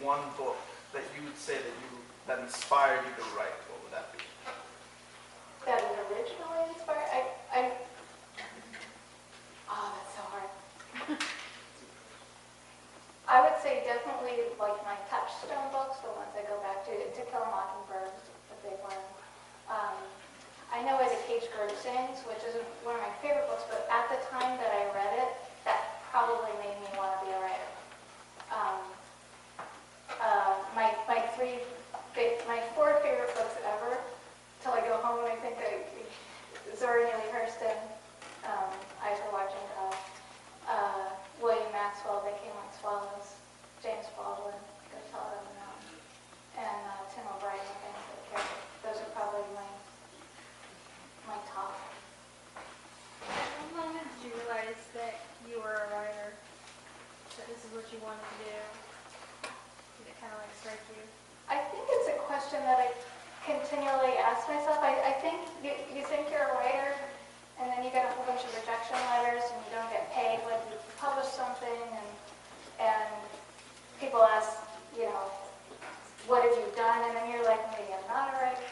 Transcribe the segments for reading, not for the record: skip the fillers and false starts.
one book that you would say that inspired you to write, what would that be? That was originally inspired? Oh, that's so hard. I would say definitely like my touchstone books, the ones I go back to Kill a Mockingbird, a big one. I Know Why the Caged Bird Sings, which isn't one of my favorite books, but at the time that I read it, that probably made me want to be a writer. My four favorite books ever, till I go home and I think Zora Neale Hurston, Eyes Were Watching God, William Maxwell, They Came Like Swallows, James Baldwin, Go Tell Them Now, and Tim O'Brien, The Things That Care. Those are probably my top. At what moment did you realize that you were a writer, that this is what you wanted to do? Did it kind of like strike you? I think it's a question that I continually ask myself. I think you think you're a writer, and then you get a whole bunch of rejection letters, and you don't get paid when you publish something, and people ask, what have you done? And then you're like, maybe I'm not a writer.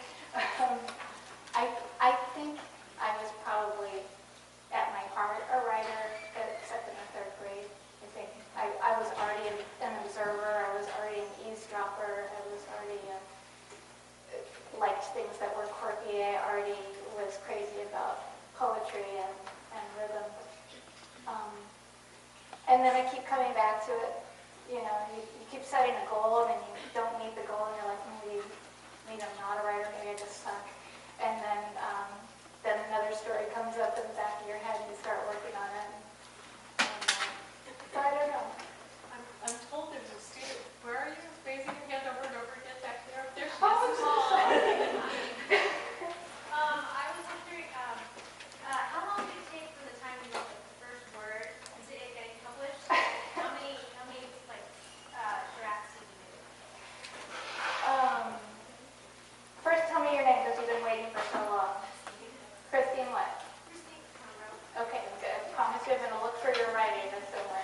I think I was probably, at my heart, a writer, except in the third grade. I think I was already an observer. I was already an eavesdropper. I was already liked things that were quirky. I already was crazy about poetry and rhythm. And then I keep coming back to it. You keep setting a goal, and then you don't meet the goal, and you're like, maybe I'm not a writer, maybe I just suck. And then another story comes up in the back of your head, and you start working on it. So I don't know. I'm told there's a student. Where are you? Raising your hand over and over again back there. There she is. Oh, I'm so sorry. I was wondering, how long did it take from the time you wrote the first word to it getting published? How many drafts did you do? First, tell me your name, because you've been waiting for so long. Christine what? Christine Conroe. Okay, good. I promise you I'm going to look for your writing somewhere.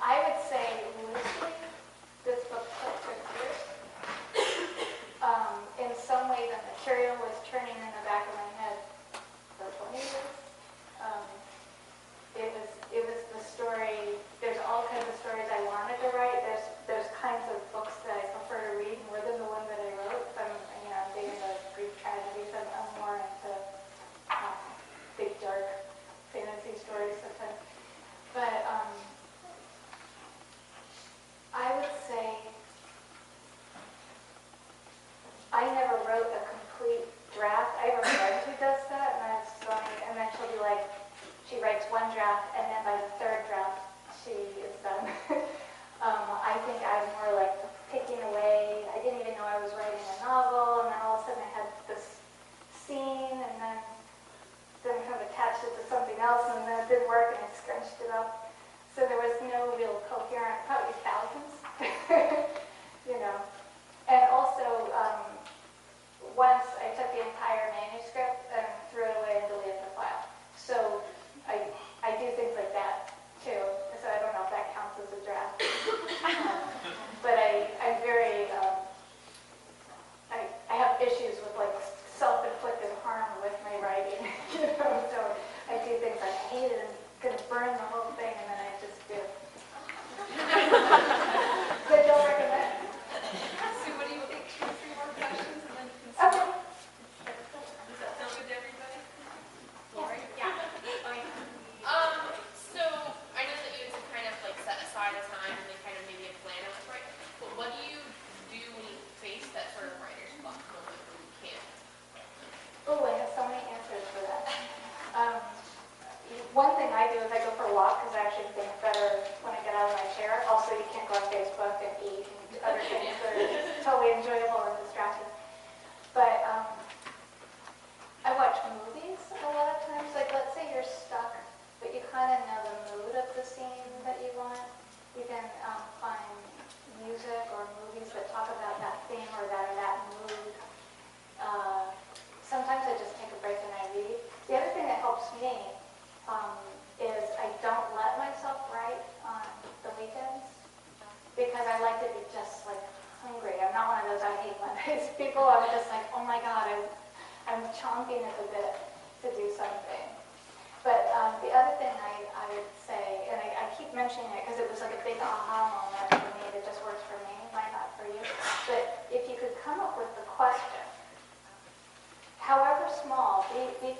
I would say, loosely, this book took 6 years. In some way, the material was churning in the back of my head for 20 years. It was the story. There's all kinds of stories I wanted to write. There's kinds of books that I prefer to read more than the one that I wrote. I'm big into Greek tragedies. I'm more into big, dark fantasy stories sometimes. But I would say I never wrote a complete draft. I have a friend who does that, and then she'll be like, she writes one draft, and then by the third draft, she is done. I think I'm more like picking away. I didn't even know I was writing a novel, and then all of a sudden I had this scene, and then kind of attached it to something else, and then it didn't work, and I scrunched it up. So there was no real coherent, probably thousands, And also, once I took the entire manuscript and threw it away and deleted the file. So I do things like that too. So I don't know if that counts as a draft. But I'm very, I have issues with like self-inflicted harm with my writing. So I do things like I hate it and I'm going to burn the whole thing, and then I just do. But don't recommend. So what do you think? 2 or 3 more questions, and then you can Okay. Does that feel good to everybody? Lori? Yeah. So I know that you have to kind of like set aside a time and then kind of maybe a plan of right. But what do you do when you face that sort of writer's block moment where you can't? Oh, I have so many answers for that. One thing I do is I go for a walk because I actually think better when I get out of my chair. Also, you can't go on Facebook and eat and do other things that are totally enjoyable and distracting. But I watch movies a lot of times. Like, let's say you're stuck, but you kind of know the mood of the scene that you want. You can find music or movies that talk about that theme or that mood. Sometimes I just take a break and I read. The other thing that helps me is I don't let myself write on the weekends because I like to be just like hungry. I'm not one of those I hate Mondays people. I'm just like, oh my God, I'm chomping at the bit to do something. But the other thing I would say, and I keep mentioning it because it was like a big aha moment for me that just works for me, might not for you, but if you could come up with the question, however small, be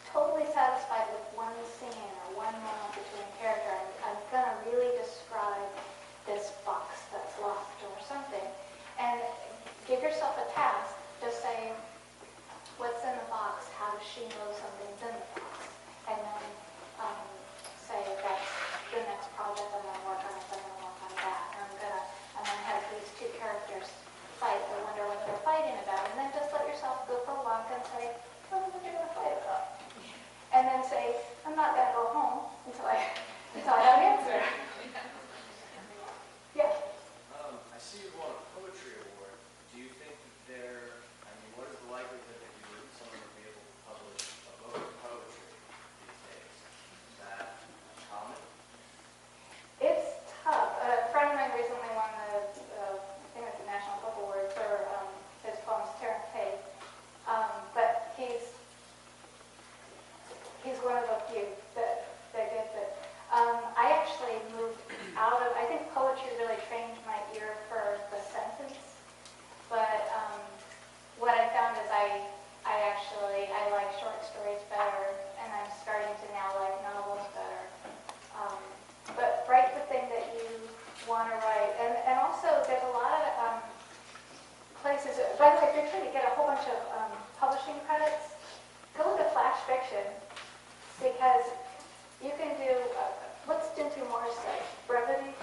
totally satisfied with one scene or one moment between a character. I'm going to really describe this box that's locked or something. And give yourself a task. Just say, what's in the box? How does she know something's in the box? And then say, that's the next project I'm going to work on. I'm going to work on that. And I'm going to have these two characters fight. I wonder what they're fighting about. And then just let yourself go for a walk and say, what are they going to fight about? And then say, I'm not going to go home until I have an answer. Yeah. I see you won a poetry award. Do you think that what is the likelihood that someone would be able to publish a book of poetry these days? Is that common? It's tough. A friend of mine recently won I think it's the National Book Award for his poems, Terrence Hayes. But he's one of the few that gets it. I actually moved out of, I think poetry really trained my ear for the sentence, but what I found is I like short stories better, and I'm starting to now like novels better. But write the thing that you want to write, and also there's a lot of places, by the way, if you're trying to get a whole bunch of publishing credits, go look at Flash Fiction, because you can do, what's Dinty Moore's site? Brevity?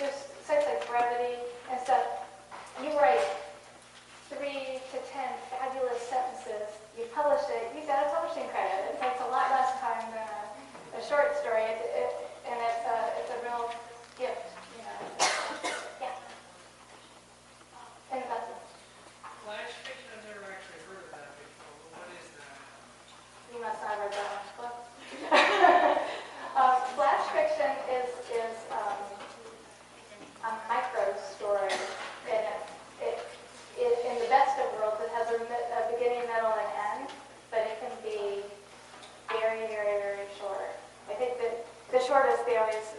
There's sites like Brevity and stuff. You write 3 to 10 fabulous sentences, you publish it, you got a publishing credit. It takes a lot less time than a short story, and it's a real gift, you know. Yeah. And that's it. Flash fiction, I've never actually heard of that before. What is that? You must not have read that much book. Flash fiction is a micro story, and in the best of worlds, it has a beginning, middle, and end, but it can be very, very, very short. I think that the shortest they always